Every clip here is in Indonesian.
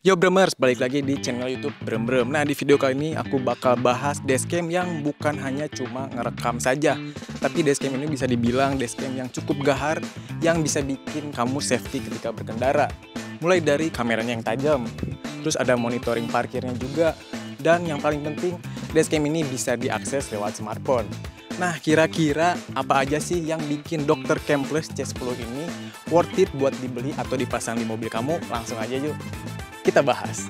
Yo Bremers, balik lagi di channel YouTube Brem. Nah, di video kali ini aku bakal bahas dashcam yang bukan hanya cuma ngerekam saja, tapi dashcam ini bisa dibilang dashcam yang cukup gahar, yang bisa bikin kamu safety ketika berkendara. Mulai dari kameranya yang tajam, terus ada monitoring parkirnya juga, dan yang paling penting, dashcam ini bisa diakses lewat smartphone. Nah, kira-kira apa aja sih yang bikin Dr. Cam Plus C10 ini worth it buat dibeli atau dipasang di mobil kamu? Langsung aja yuk kita bahas.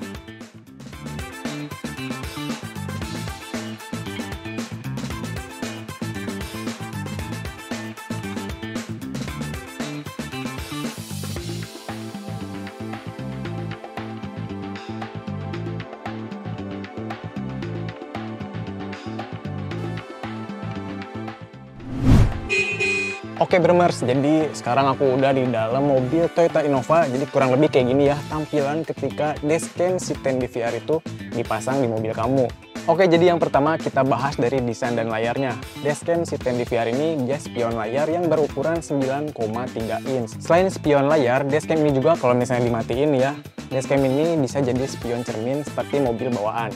Oke Bremers, jadi sekarang aku udah di dalam mobil Toyota Innova. Jadi kurang lebih kayak gini ya tampilan ketika dashcam C10 DVR itu dipasang di mobil kamu. Oke, jadi yang pertama kita bahas dari desain dan layarnya. Dashcam C10 DVR ini dia spion layar yang berukuran 9,3 inch. Selain spion layar, dashcam ini juga kalau misalnya dimatiin ya, dashcam ini bisa jadi spion cermin seperti mobil bawaan.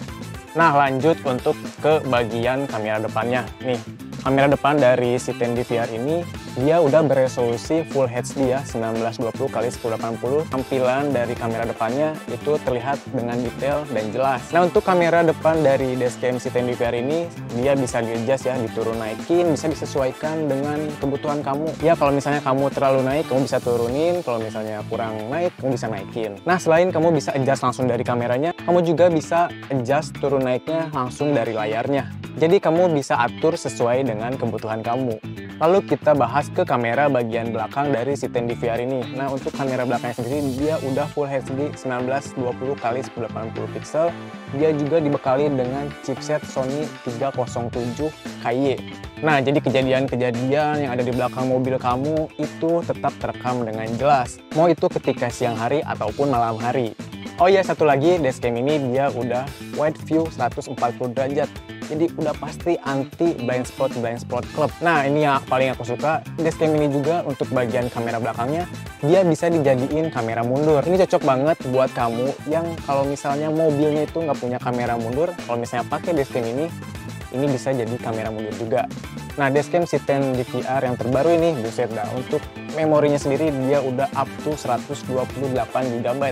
Nah, lanjut untuk ke bagian kamera depannya. Nih, kamera depan dari C10 DVR ini dia udah beresolusi Full HD ya, 1920x1080. Tampilan dari kamera depannya itu terlihat dengan detail dan jelas. Nah, untuk kamera depan dari dashcam C10 DVR ini dia bisa di-adjust ya, diturun naikin, bisa disesuaikan dengan kebutuhan kamu. Ya, kalau misalnya kamu terlalu naik, kamu bisa turunin. Kalau misalnya kurang naik, kamu bisa naikin. Nah, selain kamu bisa adjust langsung dari kameranya, kamu juga bisa adjust turun naiknya langsung dari layarnya. Jadi kamu bisa atur sesuai dengan kebutuhan kamu. Lalu kita bahas ke kamera bagian belakang dari C10 DVR ini. Nah, untuk kamera belakangnya sendiri dia udah Full HD 1920x1080 pixel. Dia juga dibekali dengan chipset Sony 307 KY. Nah, jadi kejadian-kejadian yang ada di belakang mobil kamu itu tetap terekam dengan jelas. Mau itu ketika siang hari ataupun malam hari. Oh iya, satu lagi, dashcam ini dia udah wide view 140 derajat. Jadi udah pasti anti blind spot club. Nah, ini yang paling aku suka. Dashcam ini juga untuk bagian kamera belakangnya dia bisa dijadiin kamera mundur. Ini cocok banget buat kamu yang kalau misalnya mobilnya itu nggak punya kamera mundur. Kalau misalnya pakai dashcam ini bisa jadi kamera mundur juga. Nah, dashcam C10 DVR yang terbaru ini, buset dah, untuk memorinya sendiri dia udah up to 128 GB.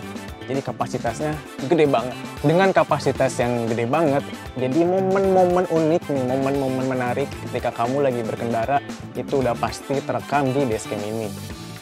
Jadi kapasitasnya gede banget. Dengan kapasitas yang gede banget, jadi momen-momen unik nih, momen-momen menarik ketika kamu lagi berkendara itu udah pasti terekam di dashcam ini.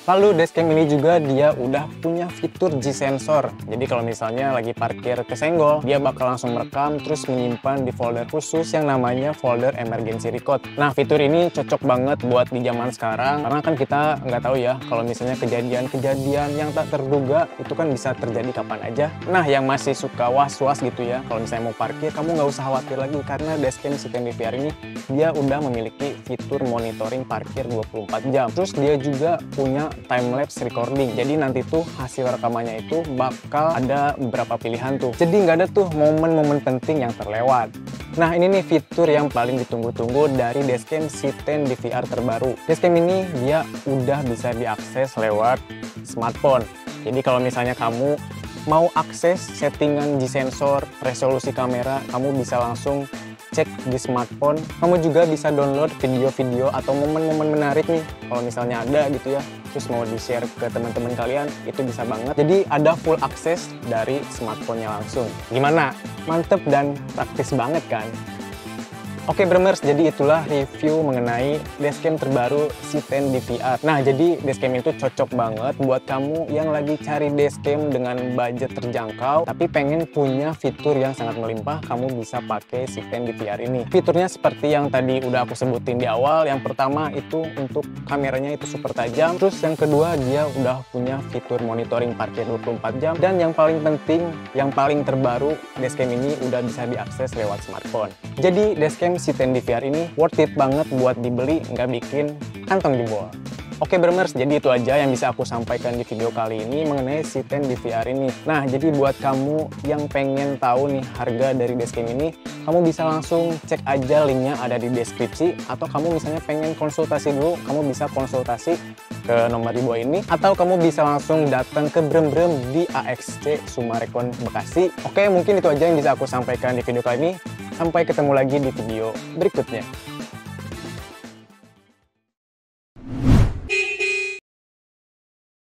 Lalu dashcam ini juga dia udah punya fitur G-sensor. Jadi kalau misalnya lagi parkir kesenggol, dia bakal langsung merekam terus menyimpan di folder khusus yang namanya folder emergency record. Nah, fitur ini cocok banget buat di zaman sekarang karena kan kita nggak tahu ya kalau misalnya kejadian-kejadian yang tak terduga itu kan bisa terjadi kapan aja. Nah, yang masih suka was-was gitu ya, kalau misalnya mau parkir kamu nggak usah khawatir lagi karena dashcam C10 DVR ini dia udah memiliki fitur monitoring parkir 24 jam. Terus dia juga punya time-lapse recording. Jadi nanti tuh hasil rekamannya itu bakal ada beberapa pilihan tuh. Jadi nggak ada tuh momen-momen penting yang terlewat. Nah, ini nih fitur yang paling ditunggu-tunggu dari dashcam C10 DVR terbaru. Dashcam ini dia udah bisa diakses lewat smartphone. Jadi kalau misalnya kamu mau akses settingan G-sensor, resolusi kamera, kamu bisa langsung cek di smartphone. Kamu juga bisa download video-video atau momen-momen menarik nih kalau misalnya ada gitu ya, terus mau di-share ke teman-teman kalian, itu bisa banget. Jadi ada full akses dari smartphone-nya langsung. Gimana? Mantep dan praktis banget kan? Oke Bremers, jadi itulah review mengenai dashcam terbaru C10 DVR. Nah, jadi dashcam itu cocok banget buat kamu yang lagi cari dashcam dengan budget terjangkau tapi pengen punya fitur yang sangat melimpah, kamu bisa pakai C10 DVR ini. Fiturnya seperti yang tadi udah aku sebutin di awal. Yang pertama itu untuk kameranya itu super tajam. Terus yang kedua dia udah punya fitur monitoring parkir 24 jam. Dan yang paling penting, yang paling terbaru, dashcam ini udah bisa diakses lewat smartphone. Jadi dashcam C10 DVR ini worth it banget buat dibeli, nggak bikin kantong jebol. Oke Bremers, jadi itu aja yang bisa aku sampaikan di video kali ini mengenai C10 DVR ini. Nah, jadi buat kamu yang pengen tahu nih harga dari dashcam ini, kamu bisa langsung cek aja linknya ada di deskripsi, atau kamu misalnya pengen konsultasi dulu, kamu bisa konsultasi ke nomor di bawah ini, atau kamu bisa langsung datang ke Brem-Brem di AXC Sumarekon Bekasi. Oke, mungkin itu aja yang bisa aku sampaikan di video kali ini. Sampai ketemu lagi di video berikutnya.